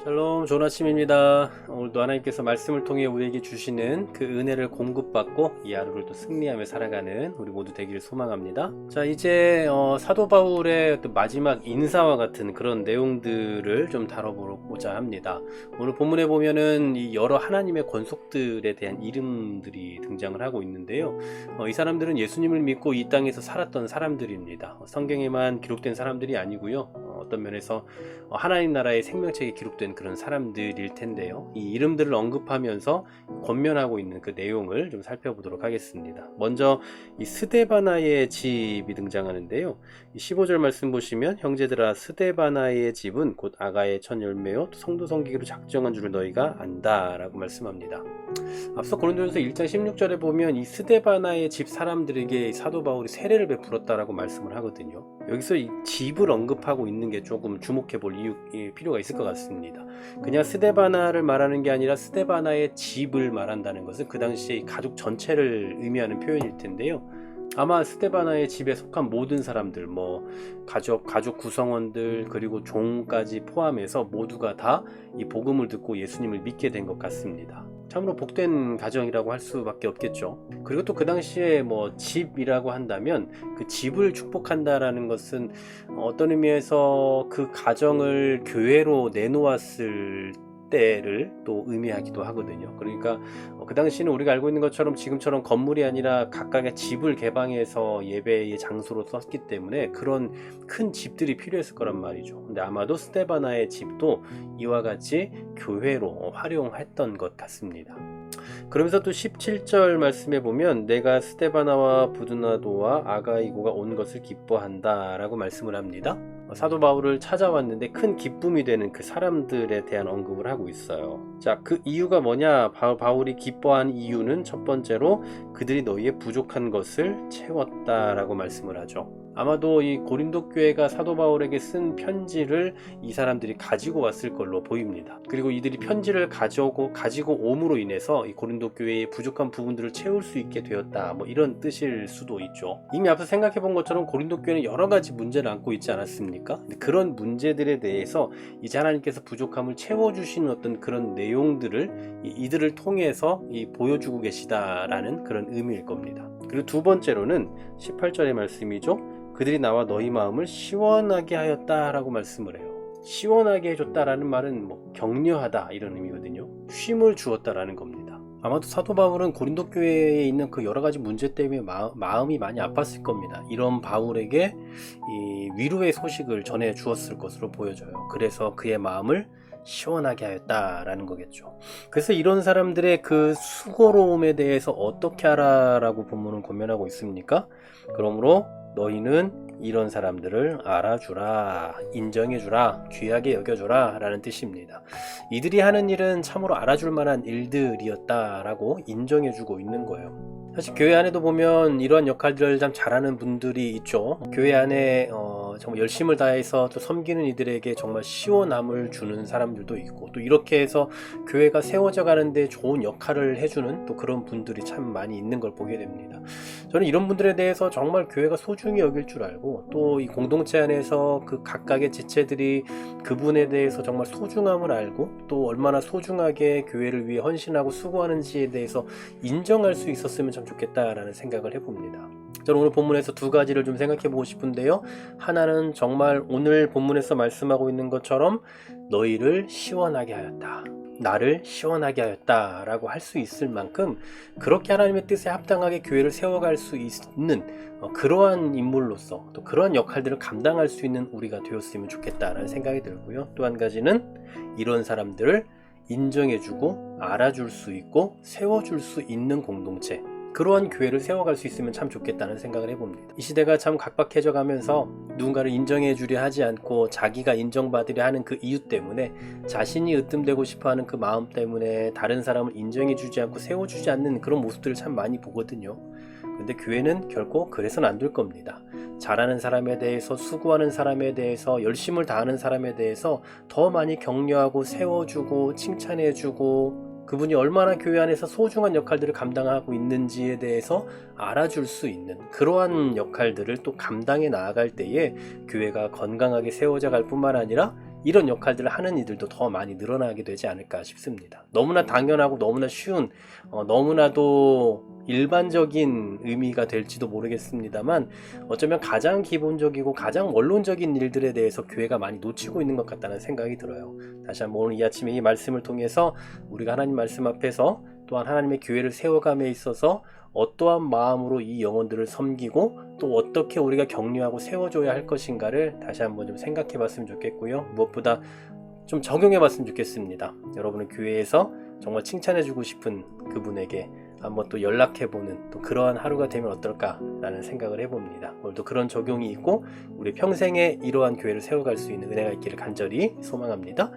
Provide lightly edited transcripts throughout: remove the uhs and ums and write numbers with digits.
샬롬, 좋은 아침입니다. 오늘도 하나님께서 말씀을 통해 우리에게 주시는 그 은혜를 공급받고 이 하루를 또 승리하며 살아가는 우리 모두 되기를 소망합니다. 자, 이제 사도 바울의 또 마지막 인사와 같은 그런 내용들을 좀 다뤄보고자 합니다. 오늘 본문에 보면은 이 여러 하나님의 권속들에 대한 이름들이 등장을 하고 있는데요. 이 사람들은 예수님을 믿고 이 땅에서 살았던 사람들입니다. 성경에만 기록된 사람들이 아니고요. 어떤 면에서 하나님 나라의 생명책에 기록된 그런 사람들일 텐데요. 이 이름들을 언급하면서 권면하고 있는 그 내용을 좀 살펴보도록 하겠습니다. 먼저 이 스데바나의 집이 등장하는데요. 이 15절 말씀 보시면 형제들아 스데바나의 집은 곧 아가의 첫 열매요 성도 섬기기로 작정한 줄을 너희가 안다 라고 말씀합니다. 앞서 고린도전서 1장 16절에 보면 이 스데바나의 집 사람들에게 사도 바울이 세례를 베풀었다라고 말씀을 하거든요. 여기서 이 집을 언급하고 있는 게 조금 주목해 볼 필요가 있을 것 같습니다. 그냥 스데바나를 말하는 게 아니라 스데바나의 집을 말한다는 것은 그 당시에 가족 전체를 의미하는 표현일 텐데요. 아마 스데바나의 집에 속한 모든 사람들, 가족 구성원들, 그리고 종까지 포함해서 모두가 다 이 복음을 듣고 예수님을 믿게 된 것 같습니다. 참으로 복된 가정이라고 할 수밖에 없겠죠. 그리고 또 그 당시에 집이라고 한다면 그 집을 축복한다라는 것은 어떤 의미에서 그 가정을 교회로 내놓았을 때를 또 의미하기도 하거든요. 그러니까 그 당시는 우리가 알고 있는 것처럼 지금처럼 건물이 아니라 각각의 집을 개방해서 예배의 장소로 썼기 때문에 그런 큰 집들이 필요했을 거란 말이죠. 근데 아마도 스데바나의 집도 이와 같이 교회로 활용했던 것 같습니다. 그러면서 또 17절 말씀에 보면 내가 스데바나와 부드나도와 아가이고가 온 것을 기뻐한다 라고 말씀을 합니다. 사도 바울을 찾아왔는데 큰 기쁨이 되는 그 사람들에 대한 언급을 하고 있어요. 자, 그 이유가 뭐냐? 바울이 기뻐한 이유는 첫 번째로 그들이 너희의 부족한 것을 채웠다라고 말씀을 하죠. 아마도 이 고린도 교회가 사도 바울에게 쓴 편지를 이 사람들이 가지고 왔을 걸로 보입니다. 그리고 이들이 편지를 가지고 옴으로 인해서 이 고린도 교회의 부족한 부분들을 채울 수 있게 되었다. 이런 뜻일 수도 있죠. 이미 앞서 생각해 본 것처럼 고린도 교회는 여러 가지 문제를 안고 있지 않았습니까? 그런 문제들에 대해서 이제 하나님께서 부족함을 채워주시는 어떤 그런 내용들을 이들을 통해서 보여주고 계시다라는 그런 의미일 겁니다. 그리고 두 번째로는 18절의 말씀이죠. 그들이 나와 너희 마음을 시원하게 하였다라고 말씀을 해요. 시원하게 해줬다라는 말은 격려하다 이런 의미거든요. 쉼을 주었다라는 겁니다. 아마도 사도 바울은 고린도 교회에 있는 그 여러 가지 문제 때문에 마음이 많이 아팠을 겁니다. 이런 바울에게 이 위로의 소식을 전해 주었을 것으로 보여져요. 그래서 그의 마음을 시원하게 하였다라는 거겠죠. 그래서 이런 사람들의 그 수고로움에 대해서 어떻게 하라라고 본문은 권면하고 있습니까? 그러므로 너희는 이런 사람들을 알아주라, 인정해주라, 귀하게 여겨주라 라는 뜻입니다. 이들이 하는 일은 참으로 알아줄 만한 일들이었다라고 인정해주고 있는 거예요. 사실 교회 안에도 보면 이러한 역할들을 참 잘하는 분들이 있죠. 교회 안에 정말 열심을 다해서 또 섬기는 이들에게 정말 시원함을 주는 사람들도 있고, 또 이렇게 해서 교회가 세워져 가는데 좋은 역할을 해주는 또 그런 분들이 참 많이 있는 걸 보게 됩니다. 저는 이런 분들에 대해서 정말 교회가 소중히 여길 줄 알고, 또 이 공동체 안에서 그 각각의 지체들이 그분에 대해서 정말 소중함을 알고, 또 얼마나 소중하게 교회를 위해 헌신하고 수고하는지에 대해서 인정할 수 있었으면 참 좋겠다라는 생각을 해봅니다. 저는 오늘 본문에서 두 가지를 좀 생각해 보고 싶은데요. 하나는 정말 오늘 본문에서 말씀하고 있는 것처럼 너희를 시원하게 하였다, 나를 시원하게 하였다 라고 할 수 있을 만큼 그렇게 하나님의 뜻에 합당하게 교회를 세워갈 수 있는 그러한 인물로서 또 그러한 역할들을 감당할 수 있는 우리가 되었으면 좋겠다라는 생각이 들고요. 또 한 가지는 이런 사람들을 인정해주고 알아줄 수 있고 세워줄 수 있는 공동체, 그러한 교회를 세워갈 수 있으면 참 좋겠다는 생각을 해봅니다. 이 시대가 참 각박해져 가면서 누군가를 인정해 주려 하지 않고 자기가 인정받으려 하는 그 이유 때문에, 자신이 으뜸되고 싶어하는 그 마음 때문에 다른 사람을 인정해 주지 않고 세워주지 않는 그런 모습들을 참 많이 보거든요. 근데 교회는 결코 그래서는 안 될 겁니다. 잘하는 사람에 대해서, 수고하는 사람에 대해서, 열심을 다하는 사람에 대해서 더 많이 격려하고 세워주고 칭찬해주고, 그분이 얼마나 교회 안에서 소중한 역할들을 감당하고 있는지에 대해서 알아줄 수 있는 그러한 역할들을 또 감당해 나아갈 때에 교회가 건강하게 세워져 갈 뿐만 아니라 이런 역할들을 하는 이들도 더 많이 늘어나게 되지 않을까 싶습니다. 너무나 당연하고 너무나 쉬운 너무나도 일반적인 의미가 될지도 모르겠습니다만 어쩌면 가장 기본적이고 가장 원론적인 일들에 대해서 교회가 많이 놓치고 있는 것 같다는 생각이 들어요. 다시 한번 오늘 이 아침에 이 말씀을 통해서 우리가 하나님 말씀 앞에서 또한 하나님의 교회를 세워감에 있어서 어떠한 마음으로 이 영혼들을 섬기고 또 어떻게 우리가 격려하고 세워줘야 할 것인가를 다시 한번 좀 생각해 봤으면 좋겠고요. 무엇보다 좀 적용해 봤으면 좋겠습니다. 여러분은 교회에서 정말 칭찬해주고 싶은 그분에게 한번 또 연락해보는 또 그러한 하루가 되면 어떨까라는 생각을 해봅니다. 오늘도 그런 적용이 있고 우리 평생에 이러한 교회를 세워갈 수 있는 은혜가 있기를 간절히 소망합니다.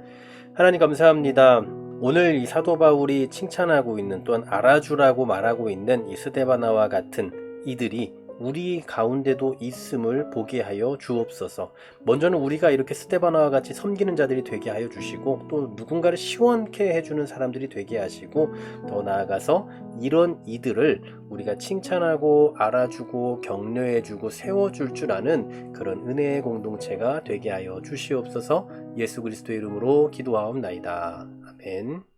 하나님 감사합니다. 오늘 이 사도 바울이 칭찬하고 있는 또한 알아주라고 말하고 있는 이 스데바나와 같은 이들이 우리 가운데도 있음을 보게 하여 주옵소서. 먼저는 우리가 이렇게 스데바나와 같이 섬기는 자들이 되게 하여 주시고 또 누군가를 시원케 해주는 사람들이 되게 하시고 더 나아가서 이런 이들을 우리가 칭찬하고 알아주고 격려해주고 세워줄 줄 아는 그런 은혜의 공동체가 되게 하여 주시옵소서. 예수 그리스도의 이름으로 기도하옵나이다. 아멘.